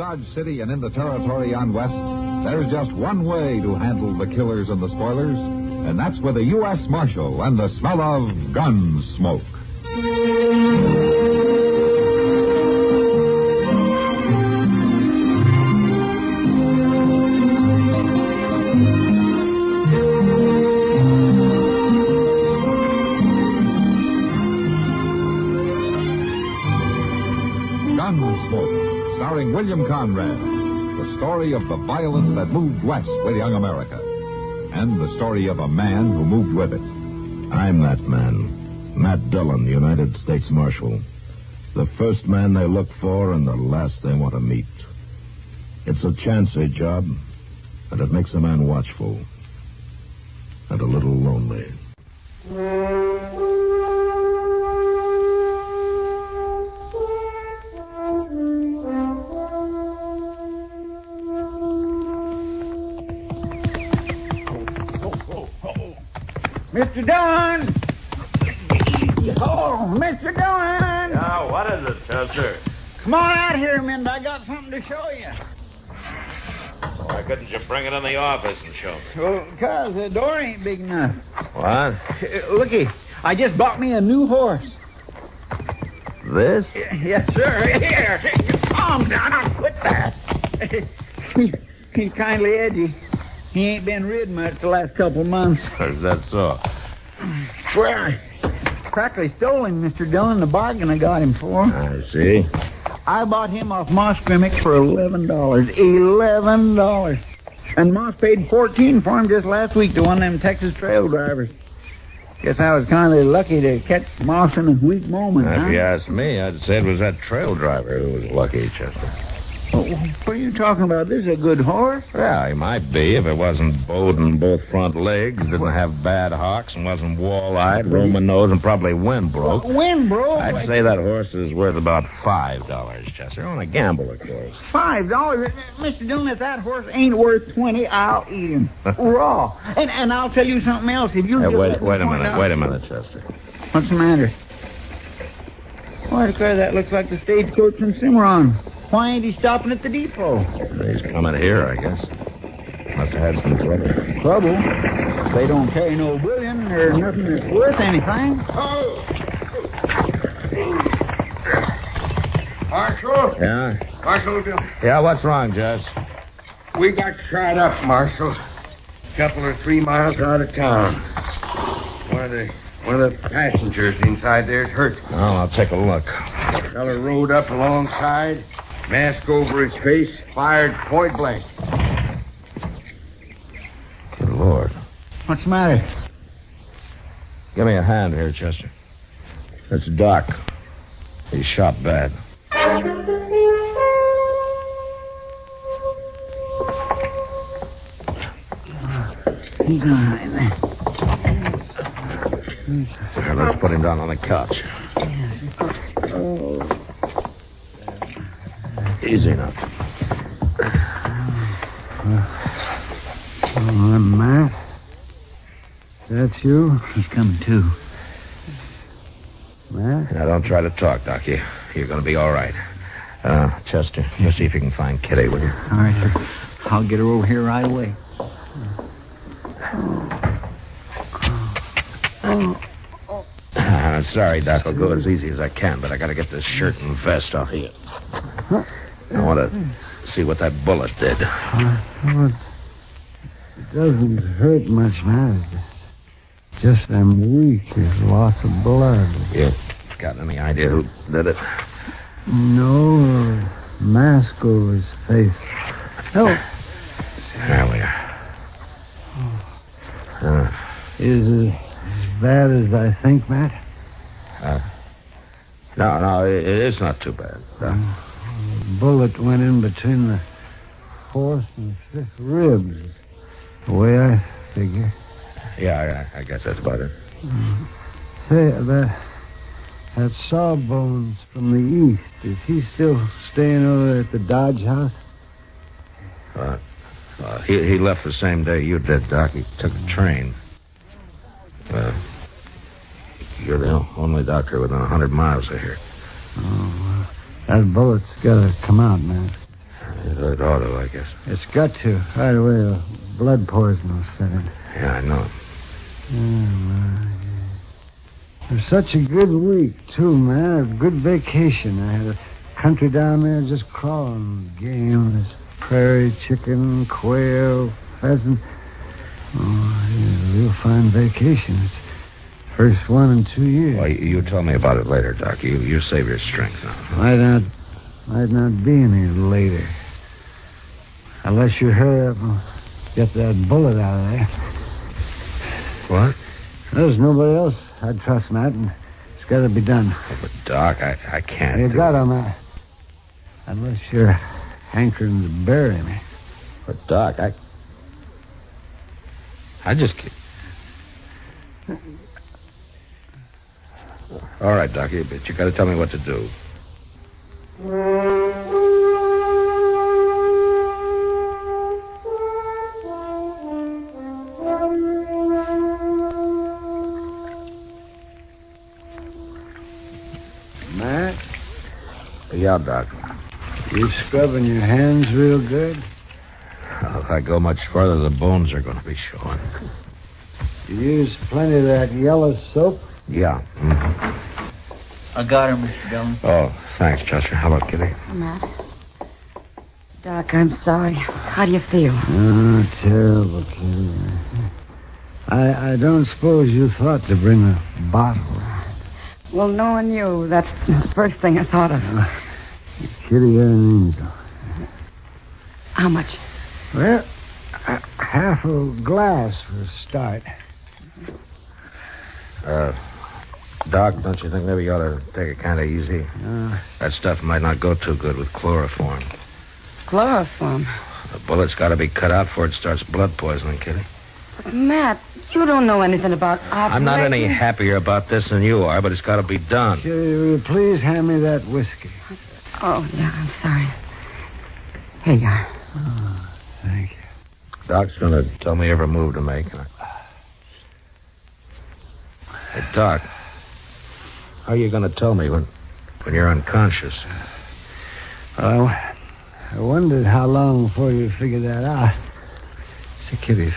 Dodge City and in the territory on west, there's just one way to handle the killers and the spoilers, and that's with a U.S. Marshal and the smell of Gunsmoke. Gunsmoke, starring William Conrad, the story of the violence that moved west with young America, and the story of a man who moved with it. I'm that man, Matt Dillon, United States Marshal. The first man they look for and the last they want to meet. It's a chancy job, and it makes a man watchful and a little lonely. Mr. Dillon! Oh, Mr. Dillon! Yeah, what is it, Chester? Come on out here, Mind. I got something to show you. Why couldn't you bring it in the office and show me? Well, because the door ain't big enough. What? Looky, I just bought me a new horse. This? Yes, sir. Here. Calm down. I'll quit that. He's kindly edgy. He ain't been rid much the last couple of months. Is that so? Well, I practically stole him, Mr. Dillon, the bargain I got him for. I see. I bought him off Moss Grimmick for $11. $11. And Moss paid $14 for him just last week to one of them Texas trail drivers. Guess I was kind of lucky to catch Moss in a weak moment, If you ask me, I'd say it was that trail driver who was lucky, Chester. Oh, what are you talking about? This is a good horse. Yeah, he might be if it wasn't bowed in both front legs, didn't have bad hocks, and wasn't wall-eyed, Roman nose, and probably wind broke. Wind broke? I'd say that horse is worth about $5, Chester. On a gamble, of course. $5? Mr. Dillon, if that horse ain't worth $20, I'll eat him. Raw. And I'll tell you something else. If you Wait a minute, Chester. What's the matter? Why, because that looks like the stagecoach from Cimarron. Why ain't he stopping at the depot? He's coming here, I guess. Must have had some trouble. Trouble? They don't carry no bullion or nothing that's worth anything. Oh! Marshal? Yeah? Marshal, Yeah, what's wrong, Jess? we got shot up, Marshal. Couple or 3 miles out of town. One of the passengers inside there's hurt. Oh, I'll take a look. Feller rode up alongside, mask over his face, fired point blank. Good Lord. What's the matter? Give me a hand here, Chester. It's Doc. He's shot bad. He's all right then. Here, let's put him down on the couch. Easy now. Matt? That's you? He's coming too. Matt? Now, don't try to talk, Doc. You're going to be all right. Chester, you see if you can find Kitty, will you? All right, sir. I'll get her over here right away. Sorry, Doc. I'll go as easy as I can, but I got to get this shirt and vest off of you. I want to see what that bullet did. It doesn't hurt much, Matt. Just I'm weak. There's lots of blood. You got any idea who did it? No, mask over his face. Help. There we are. Is it as bad as I think, Matt? No, it's not too bad. The bullet went in between the 4th and 5th ribs. The way I figure. Yeah, I guess that's about it. Say, that Sawbones from the east, is he still staying over at the Dodge house? He left the same day you did, Doc. He took a train. You're the only doctor within 100 miles of here. Oh, that bullet's got to come out, man. It ought to, I guess. It's got to. Right away, a blood poison will set in. Yeah, I know. It was such a good week, too, man. A good vacation. I had a country down there just crawling with game. There's prairie chicken, quail, pheasant. Oh, yeah, a real fine vacation. It's the first one in 2 years. Well, you tell me about it later, Doc. You save your strength now. Might not be any later. Unless you hurry up and get that bullet out of there. What? There's nobody else I'd trust, Matt, and it's got to be done. Oh, but, Doc, I can't. You got to, Matt. Unless you're hankering to bury me. But, Doc, I just can't. All right, Doc, but you got to tell me what to do. Matt, Yeah, Doc. you scrubbing your hands real good? Well, if I go much further, the bones are going to be showing. You use plenty of that yellow soap? Yeah. I got her, Mr. Dillon. Oh, thanks, Chester. How about Kitty? Matt. Doc, I'm sorry. How do you feel? Oh, terrible, Kitty. I don't suppose you thought to bring a bottle. Well, knowing you, that's the first thing I thought of. Kitty, you're an angel. How much? Well, half a glass for a start. Doc, don't you think maybe you ought to take it kind of easy? That stuff might not go too good with chloroform. Chloroform? The bullet's got to be cut out before it starts blood poisoning, Kitty. But, Matt, you don't know anything about operating. I'm not any happier about this than you are, but it's got to be done. Kitty, will you please hand me that whiskey? Oh, yeah, I'm sorry. Here you are. Oh, thank you. Doc's going to tell me every move to make. Hey, Doc, how are you going to tell me when you're unconscious? Well, I wondered how long before you figured that out. Say, Kitty,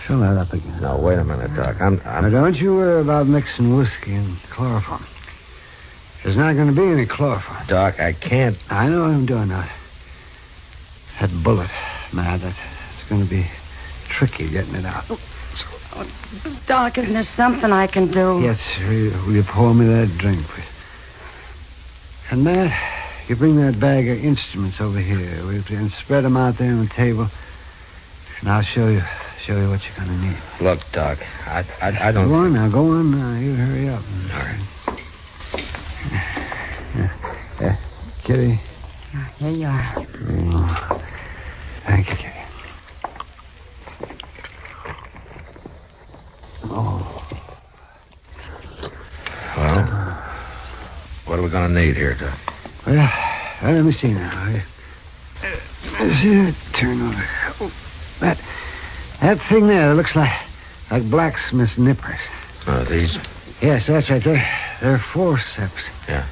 fill that up again. No, wait a minute, Doc. Now, don't you worry about mixing whiskey and chloroform. There's not going to be any chloroform. Doc, I can't. I know what I'm doing now. That bullet, Matt, it's going to be tricky getting it out. Doc, isn't there something I can do? Yes, will you pour me that drink, please? And, Matt, you bring that bag of instruments over here, will you, please, and spread them out there on the table. And I'll show you what you're going to need. Look, Doc, I don't... Go on now. You hurry up. All right. Kitty. Here you are. Oh, thank you, Kitty. Oh. Well, what are we going to need here, Doc? Well, let me see now. Let's see that turn over. Oh, that thing there looks like blacksmith's nippers. These? Yes, that's right. They're forceps. Yeah.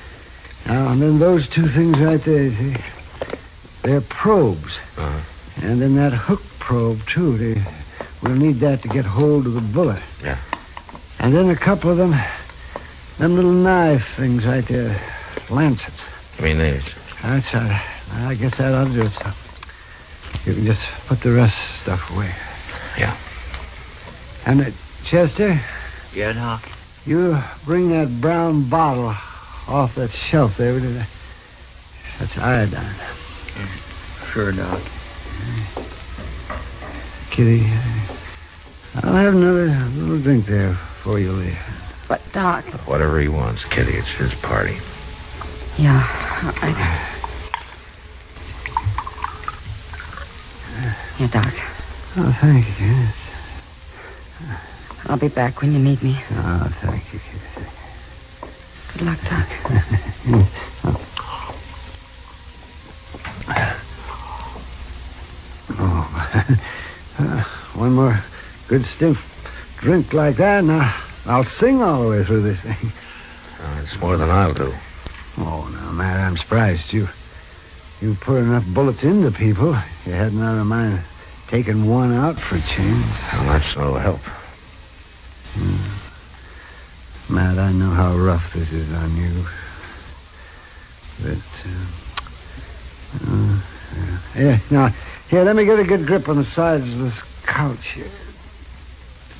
Now, and then those two things right there, you see, they're probes. Uh-huh. And then that hook probe, too. We'll need that to get hold of the bullet. Yeah. And then a couple of them little knife things right there, lancets. You mean these? That's right. I guess that ought to do it, so. You can just put the rest of the stuff away. Yeah. And, Chester? Yeah, Doc? You bring that brown bottle off that shelf there. Will you? That's iodine. Sure, Doc. Kitty, I'll have another little drink there before you leave. But, Doc... Whatever he wants, Kitty. It's his party. Yeah, Here, Doc. Oh, thank you, yes. I'll be back when you need me. Oh, thank you, Kitty. Good luck, Doc. One more good stiff drink like that, and I'll sing all the way through this thing. It's more than I'll do. Oh, now, Matt, I'm surprised. You put enough bullets into people. You hadn't out of mind taking one out for a change. How much will help? Matt, I know how rough this is on you. But, here, let me get a good grip on the sides of this couch here.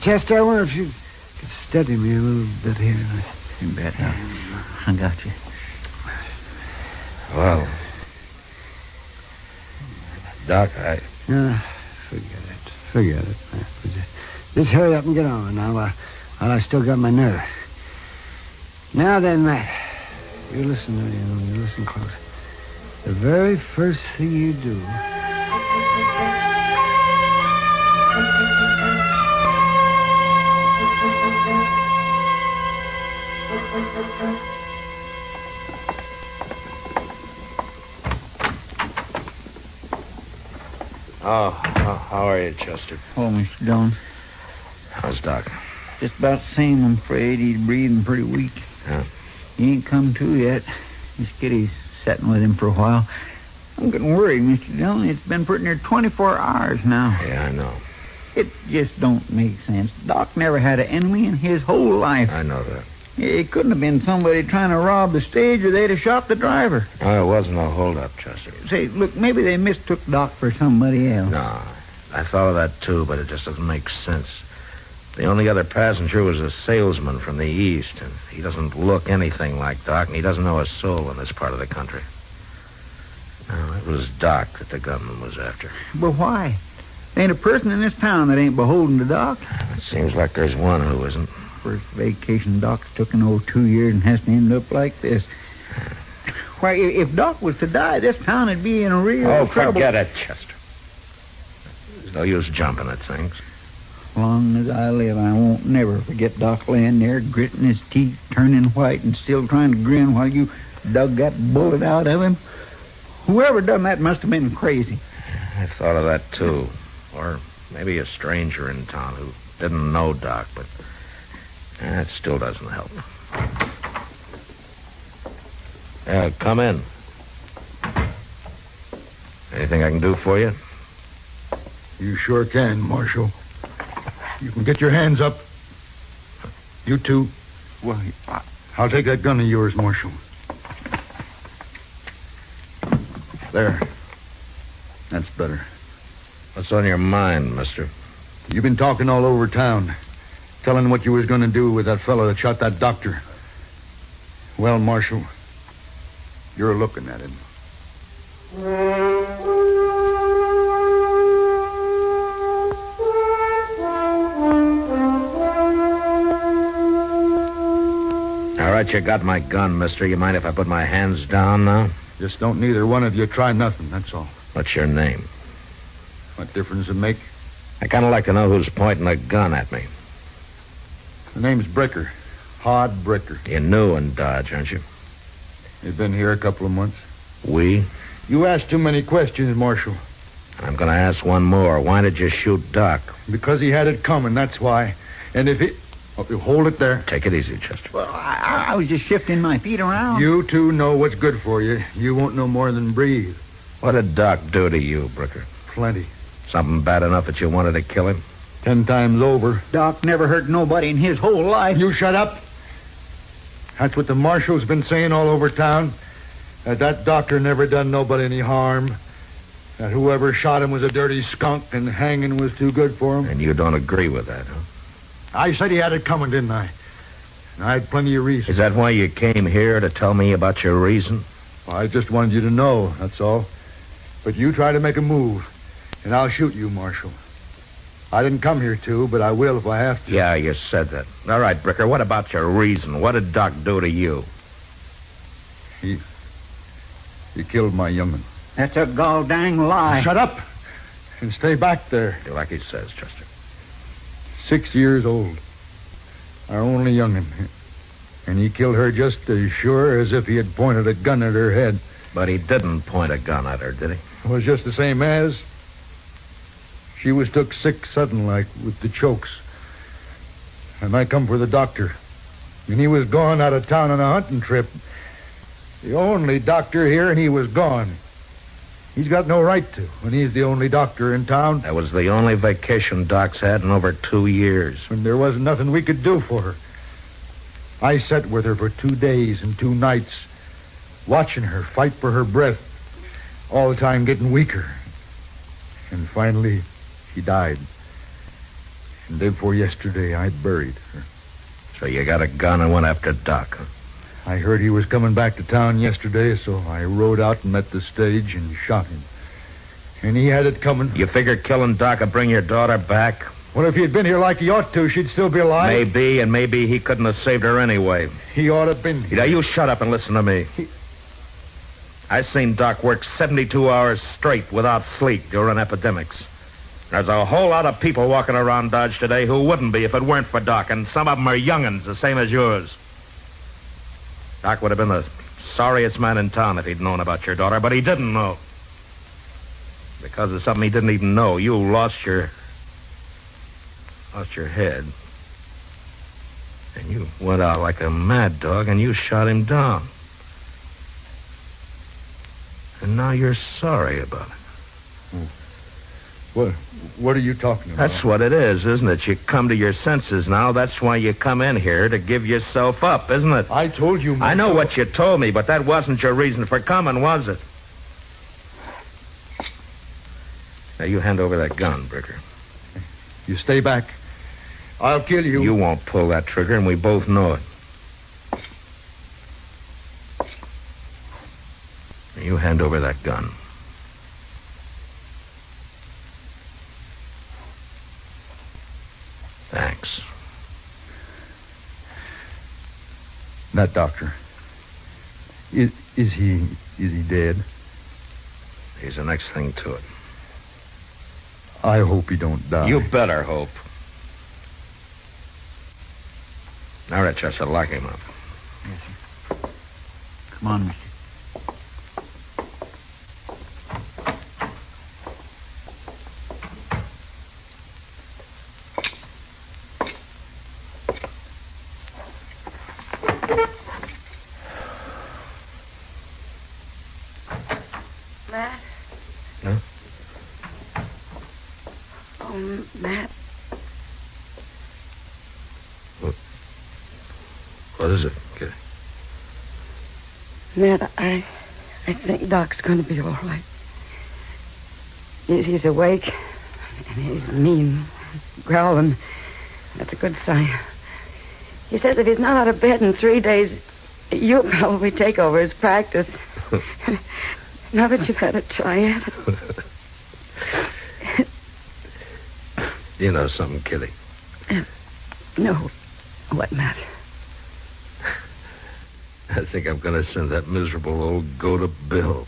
Chester, I wonder if you could steady me a little bit here. You bet. I got you. Well, Doc, Forget it. Just hurry up and get on now while I still got my nerve. Now then, Matt, you listen to me. You listen close. The very first thing you do... How are you, Chester? Oh, Mr. Dillon. How's Doc? Just about the same, I'm afraid. He's breathing pretty weak. Yeah. He ain't come to yet. Miss Kitty's sitting with him for a while. I'm getting worried, Mr. Dillon. It's been pretty near 24 hours now. Yeah, I know. It just don't make sense. Doc never had an enemy in his whole life. I know that. It couldn't have been somebody trying to rob the stage or they'd have shot the driver. No, it wasn't a holdup, Chester. Say, look, maybe they mistook Doc for somebody else. No, I thought of that too, but it just doesn't make sense. The only other passenger was a salesman from the east, and he doesn't look anything like Doc, and he doesn't know a soul in this part of the country. No, it was Doc that the gunman was after. But why? There ain't a person in this town that ain't beholden to Doc. It seems like there's one who isn't. First vacation Doc's took in over 2 years and has to end up like this. Why, if Doc was to die, this town would be in a real trouble. Forget it, Chester. There's no use jumping at things. As long as I live, I won't never forget Doc laying there, gritting his teeth, turning white, and still trying to grin while you dug that bullet out of him. Whoever done that must have been crazy. I thought of that, too. Or maybe a stranger in town who didn't know Doc, but that still doesn't help. Come in. Anything I can do for you? You sure can, Marshal. You can get your hands up. You too. Well, I'll take that gun of yours, Marshal. There. That's better. What's on your mind, mister? You've been talking all over town, telling what you was going to do with that fellow that shot that doctor. Well, Marshal, you're looking at him. All right, you got my gun, mister. You mind if I put my hands down now? Just don't neither one of you try nothing, that's all. What's your name? What difference does it make? I kind of like to know who's pointing a gun at me. The name's Bricker. Hod Bricker. You're new in Dodge, aren't you? You've been here a couple of months. We? You asked too many questions, Marshal. I'm going to ask one more. Why did you shoot Doc? Because he had it coming, that's why. And if he... Oh, you hold it there. Take it easy, Chester. well, I was just shifting my feet around. You two know what's good for you. You won't know more than breathe. What did Doc do to you, Bricker? Plenty. Something bad enough that you wanted to kill him? 10 times over. Doc never hurt nobody in his whole life. You shut up. That's what the marshal's been saying all over town. That doctor never done nobody any harm. That whoever shot him was a dirty skunk and hanging was too good for him. And you don't agree with that, huh? I said he had it coming, didn't I? And I had plenty of reason. Is that why you came here, to tell me about your reason? Well, I just wanted you to know, that's all. But you try to make a move, and I'll shoot you, Marshal. I didn't come here to, but I will if I have to. Yeah, you said that. All right, Bricker, what about your reason? What did Doc do to you? He killed my young'un. That's a gall dang lie. Shut up and stay back there. Do like he says, Chester. 6 years old. Our only young'un. And he killed her just as sure as if he had pointed a gun at her head. But he didn't point a gun at her, did he? It was just the same as. She was took sick sudden like with the chokes. And I come for the doctor. And he was gone out of town on a hunting trip. The only doctor here, and he was gone. He's got no right to, when he's the only doctor in town. That was the only vacation Doc's had in over 2 years. When there wasn't nothing we could do for her. I sat with her for 2 days and 2 nights, watching her fight for her breath, all the time getting weaker. And finally, she died. And day before yesterday, I buried her. So you got a gun and went after Doc, huh? I heard he was coming back to town yesterday, so I rode out and met the stage and shot him. And he had it coming. You figured killing Doc would bring your daughter back? Well, if he had been here like he ought to, she'd still be alive. Maybe, and maybe he couldn't have saved her anyway. He ought to have been here. Now, you shut up and listen to me. I seen Doc work 72 hours straight without sleep during epidemics. There's a whole lot of people walking around Dodge today who wouldn't be if it weren't for Doc, and some of them are young'uns, the same as yours. Doc would have been the sorriest man in town if he'd known about your daughter, but he didn't know. Because of something he didn't even know, you lost your head. And you went out like a mad dog and you shot him down. And now you're sorry about it. What are you talking about? That's what it is, isn't it? You come to your senses now. That's why you come in here, to give yourself up, isn't it? I told you, I know what you told me, but that wasn't your reason for coming, was it? Now, you hand over that gun, Bricker. You stay back. I'll kill you. You won't pull that trigger, and we both know it. You hand over that gun. Thanks. That doctor. Is he dead? He's the next thing to it. I hope he don't die. You better hope. Now, Rich, I should lock him up. Yes, sir. Come on, mister. Matt? Huh? Oh, Matt. What is it, Kitty? Matt, I think Doc's going to be all right. He's awake, and he's mean, growling. That's a good sign. He says if he's not out of bed in 3 days, you'll probably take over his practice. Now that you've had a try at it. You know something, Kitty? No. What, Matt? I think I'm going to send that miserable old goat a bill.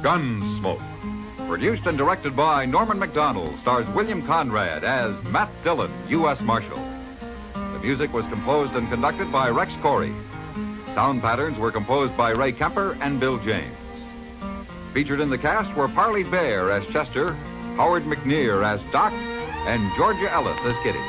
Gunsmoke. Produced and directed by Norman MacDonald, stars William Conrad as Matt Dillon, U.S. Marshal. The music was composed and conducted by Rex Corey. Sound patterns were composed by Ray Kemper and Bill James. Featured in the cast were Parley Bear as Chester, Howard McNear as Doc, and Georgia Ellis as Kitty.